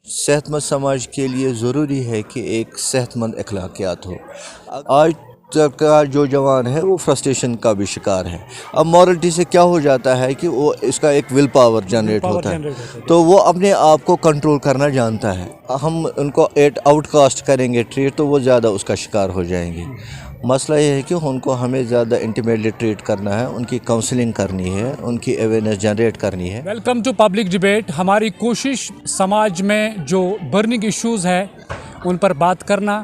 صحت مند سماج کے لیے ضروری ہے کہ ایک صحت مند اخلاقیات ہو۔ آج تک کا جو جوان ہے وہ فرسٹریشن کا بھی شکار ہے۔ اب مورلٹی سے کیا ہو جاتا ہے کہ وہ اس کا ایک ول پاور جنریٹ ہوتا ہے، تو وہ اپنے آپ کو کنٹرول کرنا جانتا ہے۔ ہم ان کو آؤٹ کاسٹ کریں گے ٹریٹ تو وہ زیادہ اس کا شکار ہو جائیں گے۔ مسئلہ یہ ہے کہ ان کو ہمیں زیادہ انٹیمیٹلی ٹریٹ کرنا ہے، ان کی کاؤنسلنگ کرنی ہے، ان کی اویئرنیس جنریٹ کرنی ہے۔ Welcome to public debate. ہماری کوشش سماج میں جو برننگ ایشوز ہے ان پر بات کرنا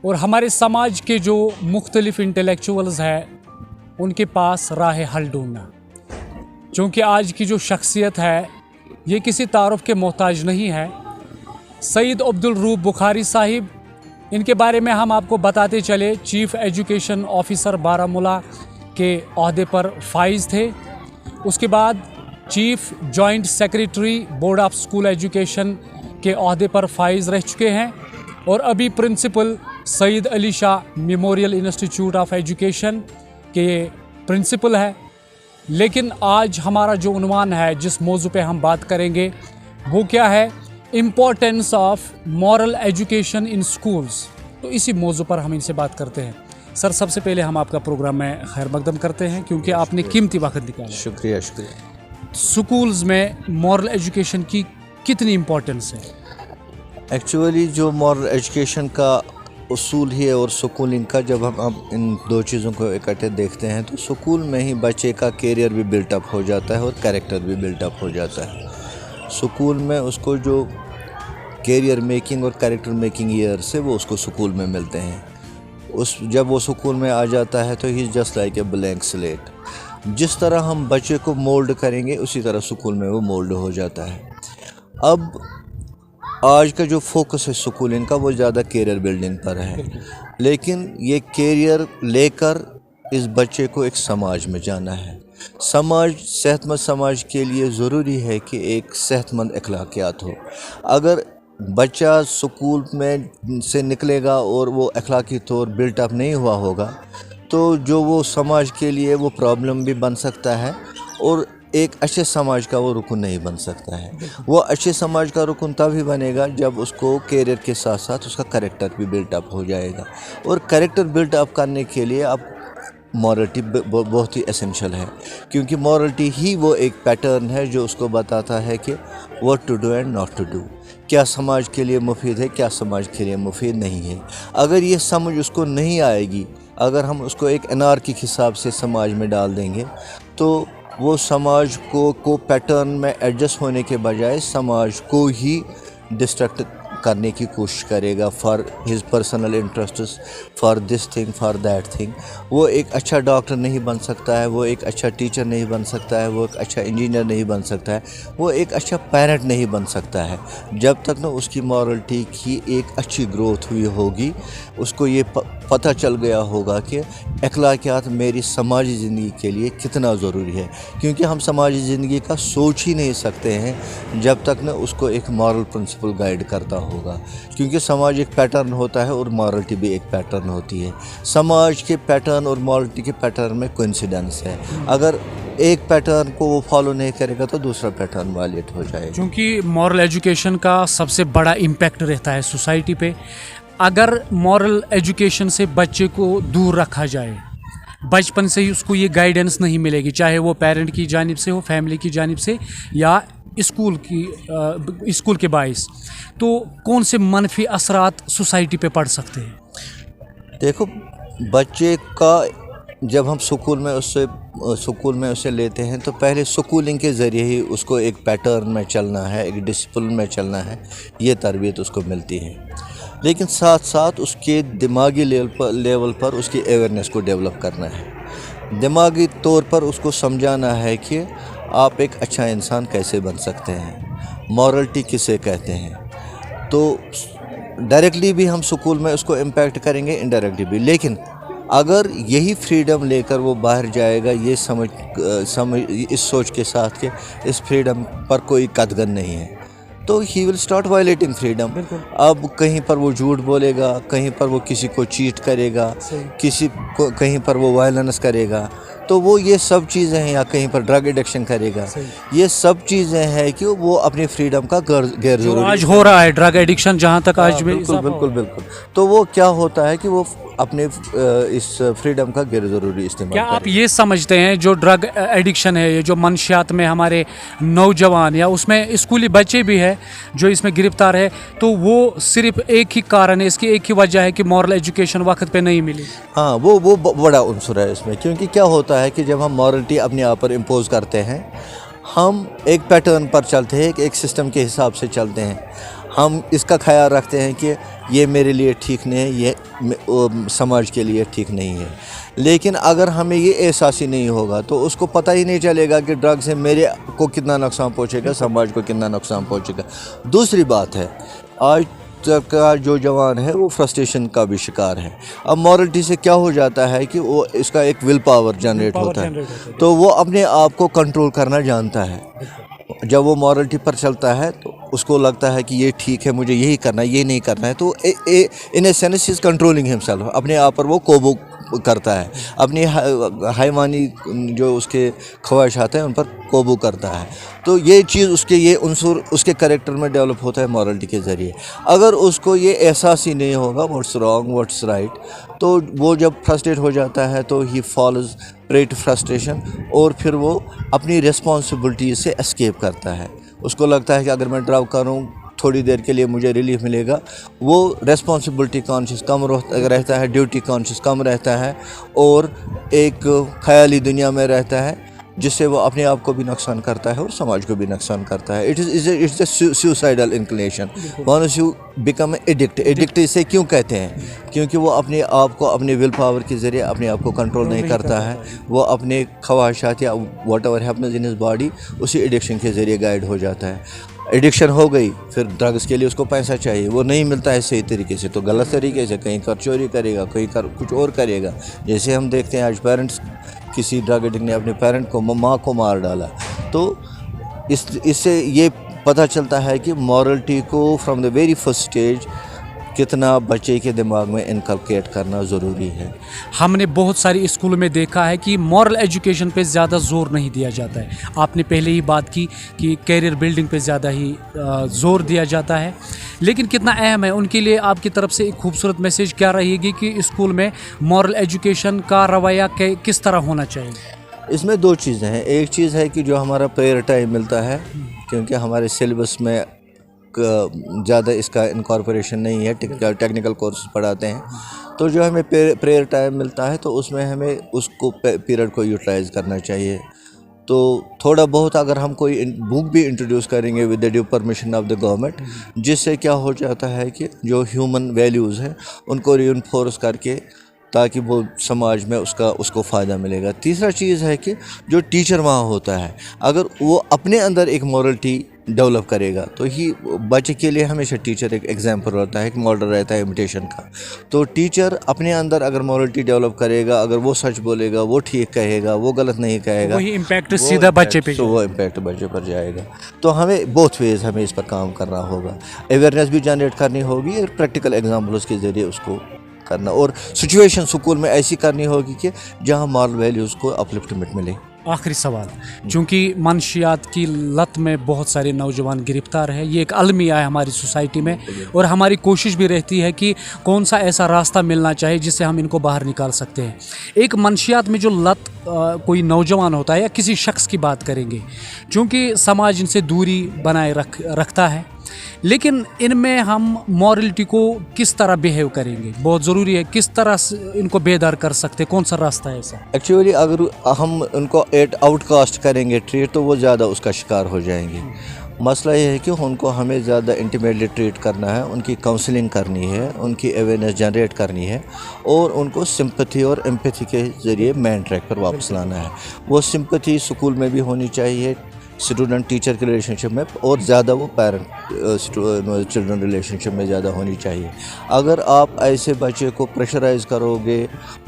اور ہمارے سماج کے جو مختلف انٹلیکچوئلز ہیں ان کے پاس راہ حل ڈھونڈنا، چونکہ آج کی جو شخصیت ہے یہ کسی تعارف کے محتاج نہیں ہے۔ سید عبدالرؤف بخاری صاحب، ان کے بارے میں ہم آپ کو بتاتے چلے، چیف ایجوکیشن آفیسر بارہمولہ کے عہدے پر فائز تھے، اس کے بعد chief joint secretary board of school education کے عہدے پر فائز رہ چکے ہیں، اور ابھی principal Syed Ali Shah memorial institute of education کے پرنسپل ہے۔ لیکن آج ہمارا جو عنوان ہے، جس موضوع پہ ہم بات کریں گے، وہ کیا ہے؟ Importance of moral education in schools. تو اسی موضوع پر ہم ان سے بات کرتے ہیں۔ سر، سب سے پہلے ہم آپ کا پروگرام میں خیر مقدم کرتے ہیں، کیونکہ آپ نے قیمتی وقت نکالا۔ شکریہ۔ سکولز میں مورل ایجوکیشن کی کتنی امپورٹنس ہے؟ ایکچولی جو مورل ایجوکیشن کا اصول ہی ہے اور سکولنگ کا، جب ہم ان دو چیزوں کو اکٹھے دیکھتے ہیں تو سکول میں ہی بچے کا کیریئر بھی بلٹ اپ ہو جاتا ہے اور کریکٹر بھی بلٹ اپ ہو جاتا ہے۔ سکول میں اس کو جو کیریئر میکنگ اور کریکٹر میکنگ ایئرس ہے وہ اس کو سکول میں ملتے ہیں۔ جب وہ سکول میں آ جاتا ہے تو he just like a blank slate. جس طرح ہم بچے کو مولڈ کریں گے اسی طرح سکول میں وہ مولڈ ہو جاتا ہے۔ اب آج کا جو فوکس ہے سکولنگ کا وہ زیادہ کیریئر بلڈنگ پر ہے، لیکن یہ کیریئر لے کر اس بچے کو ایک سماج میں جانا ہے۔ صحت مند سماج کے لیے ضروری ہے کہ ایک صحت مند اخلاقیات ہو۔ اگر بچہ سکول میں سے نکلے گا اور وہ اخلاقی طور بلٹ اپ نہیں ہوا ہوگا تو جو وہ سماج کے لیے وہ پرابلم بھی بن سکتا ہے، اور ایک اچھے سماج کا وہ رکن نہیں بن سکتا ہے۔ وہ اچھے سماج کا رکن تبھی بنے گا جب اس کو کیریئر کے ساتھ ساتھ اس کا کریکٹر بھی بلٹ اپ ہو جائے گا، اور کریکٹر بلٹ اپ کرنے کے لیے اب مورلٹی بہت ہی اسینشل ہے، کیونکہ مورلٹی ہی وہ ایک پیٹرن ہے جو اس کو بتاتا ہے کہ what to do and not to do, کیا سماج کے لیے مفید ہے، کیا سماج کے لیے مفید نہیں ہے۔ اگر یہ سمجھ اس کو نہیں آئے گی، اگر ہم اس کو ایک انارکی کے حساب سے سماج میں ڈال دیں گے تو وہ سماج کو پیٹرن میں ایڈجسٹ ہونے کے بجائے سماج کو ہی ڈسٹریکٹ کرنے کی کوشش کرے گا for his personal interests, for this thing, for that thing. وہ ایک اچھا ڈاکٹر نہیں بن سکتا ہے، وہ ایک اچھا ٹیچر نہیں بن سکتا ہے، وہ ایک اچھا انجینئر نہیں بن سکتا ہے، وہ ایک اچھا پیرنٹ نہیں بن سکتا ہے، جب تک نہ اس کی مورلٹی کی ایک اچھی گروتھ ہوئی ہوگی، اس کو یہ پتہ چل گیا ہوگا کہ اخلاقیات میری سماجی زندگی کے لیے کتنا ضروری ہے، کیونکہ ہم سماجی زندگی کا سوچ ہی نہیں سکتے ہیں جب تک نہ اس کو ایک مورل پرنسپل گائیڈ کرتا ہوگا، کیونکہ سماج ایک پیٹرن ہوتا ہے اور مورلٹی بھی ایک پیٹرن ہوتی ہے۔ سماج کے پیٹرن اور مورلٹی کے پیٹرن میں کوئنسیڈنس ہے، اگر ایک پیٹرن کو وہ فالو نہیں کرے گا تو دوسرا پیٹرن وائلیٹ ہو جائے گا۔ چونکہ مورل ایجوکیشن کا سب سے بڑا امپیکٹ رہتا ہے سوسائٹی پہ، اگر مورل ایجوکیشن سے بچے کو دور رکھا جائے، بچپن سے ہی اس کو یہ گائیڈنس نہیں ملے گی، چاہے وہ پیرنٹ کی جانب سے ہو، فیملی کی جانب سے، یا اسکول کے باعث، تو کون سے منفی اثرات سوسائٹی پہ پڑ سکتے ہیں؟ دیکھو، بچے کا جب ہم سکول میں اسے لیتے ہیں تو پہلے سکولنگ کے ذریعے ہی اس کو ایک پیٹرن میں چلنا ہے، ایک ڈسپلن میں چلنا ہے، یہ تربیت اس کو ملتی ہے، لیکن ساتھ ساتھ اس کے دماغی لیول پر اس کی اویئرنیس کو ڈیولپ کرنا ہے، دماغی طور پر اس کو سمجھانا ہے کہ آپ ایک اچھا انسان کیسے بن سکتے ہیں، مورلٹی کسے کہتے ہیں۔ تو ڈائریکٹلی بھی ہم سکول میں اس کو امپیکٹ کریں گے، انڈائریکٹلی بھی، لیکن اگر یہی فریڈم لے کر وہ باہر جائے گا یہ سمجھ اس سوچ کے ساتھ کہ اس فریڈم پر کوئی قدغن نہیں ہے، तो he will start violating freedom. अब कहीं पर वो झूठ बोलेगा, कहीं पर वो किसी को चीट करेगा, किसी को कहीं पर वो वायलेंस करेगा, तो वो ये सब चीज़ें हैं, या कहीं पर ड्रग एडिक्शन करेगा, ये सब चीज़ें हैं कि वो अपनी फ्रीडम का गैर ज़रूरी आज हो रहा है ड्रग एडिक्शन जहाँ तक आज भी बिल्कुल बिल्कुल बिल्कुल। तो वो क्या होता है कि वो अपने इस फ्रीडम का गैर ज़रूरी इस्तेमाल क्या आप ये समझते हैं जो ड्रग एडिक्शन है, ये जो मनशियात में हमारे नौजवान या उसमें स्कूली बच्चे भी हैं जो इसमें गिरफ्तार है, तो वो सिर्फ एक ही कारण है, इसकी एक ही वजह है कि मॉरल एजुकेशन वक्त पे नहीं मिली? हाँ, वो बड़ा उनसुर है इसमें, क्योंकि क्या होता है कि जब हम मॉरलिटी अपने आप पर इम्पोज करते हैं, हम एक पैटर्न पर चलते हैं, एक सिस्टम के हिसाब से चलते हैं, हम इसका ख्याल रखते हैं कि ये मेरे लिए ठीक नहीं है, ये समाज के लिए ठीक नहीं है। लेकिन अगर हमें ये एहसास ही नहीं होगा तो उसको पता ही नहीं चलेगा कि ड्रग से मेरे को कितना नुकसान पहुंचेगा, समाज को कितना नुकसान पहुंचेगा। दूसरी बात है, आज तक का जो जवान है वो फ्रस्ट्रेशन का भी शिकार है। अब मॉरलिटी से क्या हो जाता है कि वो इसका एक विल पावर जनरेट होता है, तो वो अपने आप को कंट्रोल करना जानता है। जब वो मॉरलिटी पर चलता है तो उसको लगता है कि ये ठीक है, मुझे यही करना है, ये नहीं करना है, तो in a sense is controlling himself, अपने आप पर वो काबू करता है, अपनी हायवानी जो उसके ख्वाहिशात हैं उन पर काबू करता है। तो ये चीज़ उसके ये उनसुर उसके कैरेक्टर में डेवलप होता है मॉरलिटी के ज़रिए। अगर उसको ये एहसास ही नहीं होगा व्हाट्स रॉन्ग व्हाट्स राइट, तो वो जब फ्रस्ट्रेट हो जाता है तो ही फॉलोज प्रे टू फ्रस्ट्रेशन, और फिर वो अपनी रिस्पॉन्सिबिलिटी से एस्केप करता है। उसको लगता है कि अगर मैं ड्राइव करूँ थोड़ी देर के लिए मुझे रिलीफ मिलेगा, वो रेस्पॉन्सिबिलिटी कॉन्शियस कम रहता है, ड्यूटी कॉन्शियस कम रहता है, और एक ख्याली दुनिया में रहता है, जिससे वो अपने आप को भी नुकसान करता है और समाज को भी नुकसान करता है। It's the suicidal inclination, once you become addict इसे क्यों कहते हैं? क्योंकि वो अपने आप को अपने विल पावर के ज़रिए अपने आप को कंट्रोल नहीं करता है, वो अपने ख्वाहिशात या whatever happens in his body उसी एडिक्शन के ज़रिए गाइड हो जाता है। एडिक्शन हो गई, फिर ड्रग्स के लिए उसको पैसा चाहिए, वो नहीं मिलता है सही तरीके से, तो गलत तरीके से कहीं कर चोरी करेगा, कहीं कर कुछ और करेगा। जैसे हम देखते हैं आज पेरेंट्स, किसी ड्रग एडिक्ट ने अपने पेरेंट को, माँ को मार डाला। तो इससे ये पता चलता है कि मॉरलिटी को from the very first stage कितना बच्चे के दिमाग में इनकलकेट करना ज़रूरी है। हमने बहुत सारी स्कूलों में देखा है कि मॉरल एजुकेशन पे ज़्यादा जोर नहीं दिया जाता है। आपने पहले ही बात की कि कैरियर बिल्डिंग पे ज़्यादा ही जोर दिया जाता है, लेकिन कितना अहम है उनके लिए आपकी तरफ से एक खूबसूरत मैसेज क्या रहेगी कि स्कूल में मॉरल एजुकेशन का रवैया किस तरह होना चाहिए? इसमें दो चीज़ें हैं। एक चीज़ है कि जो हमारा प्रेयर टाइम मिलता है, क्योंकि हमारे सिलेबस में ज़्यादा इसका इनकॉर्पोरेशन नहीं है, टेक्निकल कोर्स पढ़ाते हैं, तो जो हमें प्रेयर टाइम मिलता है तो उसमें हमें उसको पीरियड को यूटिलाइज़ करना चाहिए। तो थोड़ा बहुत अगर हम कोई बुक भी इंट्रोड्यूस करेंगे with the due permission of the government, जिससे क्या हो जाता है कि जो ह्यूमन वैल्यूज़ हैं उनको रीइंफोर्स करके, ताकि वो समाज में उसको फ़ायदा मिलेगा। तीसरा चीज़ है कि जो टीचर वहाँ होता है, अगर वो अपने अंदर एक मॉरलिटी डेवलप करेगा तो ही बच्चे के लिए हमेशा टीचर एक एग्जाम्पल रहता है, एक मॉडल रहता है इमिटेशन का। तो टीचर अपने अंदर अगर मॉरलिटी डेवलप करेगा, अगर वो सच बोलेगा, वो ठीक कहेगा, वो गलत नहीं कहेगा, वही इम्पैक्ट सीधा बच्चे पे, वो इम्पैक्ट बच्चे पर जाएगा। तो हमें बोथ वेज हमें इस पर काम करना होगा, अवेयरनेस भी जनरेट करनी होगी और प्रैक्टिकल एग्जाम्पल्स के ज़रिए उसको करना, और सिचुएशन स्कूल में ऐसी करनी होगी कि जहाँ मॉरल वैल्यूज़ को अपलिफ्टमेंट मिले। आखिरी सवाल, चूँकि मनशियात की लत में बहुत सारे नौजवान गिरफ्तार हैं, ये एक अलमिया है हमारी सोसाइटी में, और हमारी कोशिश भी रहती है कि कौन सा ऐसा रास्ता मिलना चाहिए जिससे हम इनको बाहर निकाल सकते हैं। एक मनशियात में जो लत कोई नौजवान होता है या किसी शख्स की बात करेंगे, चूँकि समाज इनसे दूरी बनाए रखता है, लेकिन इनमें हम मॉरलिटी को किस तरह बिहेव करेंगे बहुत ज़रूरी है। किस तरह से इनको बेदार कर सकते, कौन सा रास्ता है ऐसा? एक्चुअली अगर हम उनको आउटकास्ट करेंगे ट्रीट, तो वो ज़्यादा उसका शिकार हो जाएंगे। मसला ये है कि उनको हमें ज़्यादा इंटीमेटली ट्रीट करना है, उनकी काउंसलिंग करनी है, उनकी अवेयरनेस जनरेट करनी है, और उनको सिंपैथी और एम्पैथी के ज़रिए मेन ट्रैक पर वापस लाना है। वो सिंपैथी स्कूल में भी होनी चाहिए, स्टूडेंट टीचर के रिलेशनशिप में, और ज़्यादा वो पेरेंट चिल्ड्रन रिलेशनशिप में ज़्यादा होनी चाहिए. अगर आप ऐसे बच्चे को प्रेशराइज करोगे,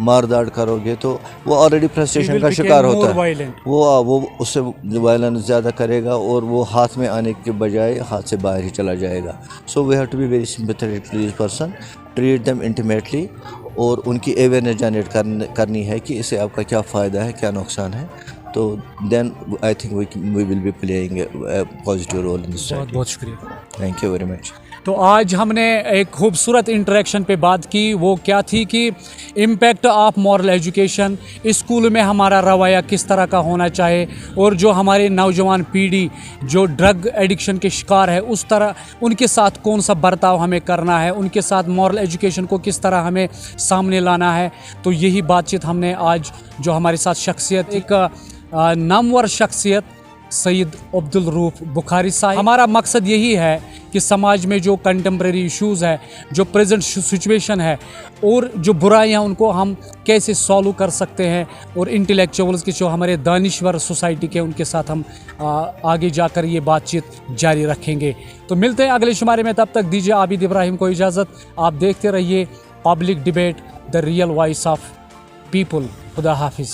मारदाड़ करोगे, तो वो ऑलरेडी फ्रस्ट्रेशन का शिकार होता है, वो उससे वायलेंस ज़्यादा करेगा और वो हाथ में आने के बजाय हाथ से बाहर ही चला जाएगा. So we have to be very sympathetic to this person, treat them intimately, और उनकी अवेयरनेस जनरेट करनी है कि इससे आपका क्या फ़ायदा है, क्या नुकसान है. तो then I think we will be playing a positive role in this. बहुत बहुत शुक्रिया. Thank you very much. तो आज हमने एक खूबसूरत इंटरेक्शन पे बात की. वो क्या थी कि impact of moral education, school में हमारा रवैया किस तरह का होना चाहिए, और जो हमारे नौजवान पीढ़ी जो ड्रग एडिक्शन के शिकार है, उस तरह उनके साथ कौन सा बर्ताव हमें करना है, उनके साथ मॉरल एजुकेशन को किस तरह हमें सामने लाना है. तो यही बातचीत हमने आज, जो हमारे साथ शख्सियत, एक नामवर शख्सियत सैयद अब्दुल रऊफ बुखारी साहब. हमारा मकसद यही है कि समाज में जो कंटेम्प्रेरी इश्यूज़ है, जो प्रेजेंट सिचुएशन है, और जो बुराइयां, उनको हम कैसे सॉल्व कर सकते हैं, और इंटेलेक्चुअल्स के जो हमारे दानिश्वर सोसाइटी के, उनके साथ हम आगे जाकर ये बातचीत जारी रखेंगे. तो मिलते हैं अगले शुमारे में. तब तक दीजिए आबिद इब्राहिम को इजाज़त. आप देखते रहिए public debate, the real voice of people. खुदा हाफिज़.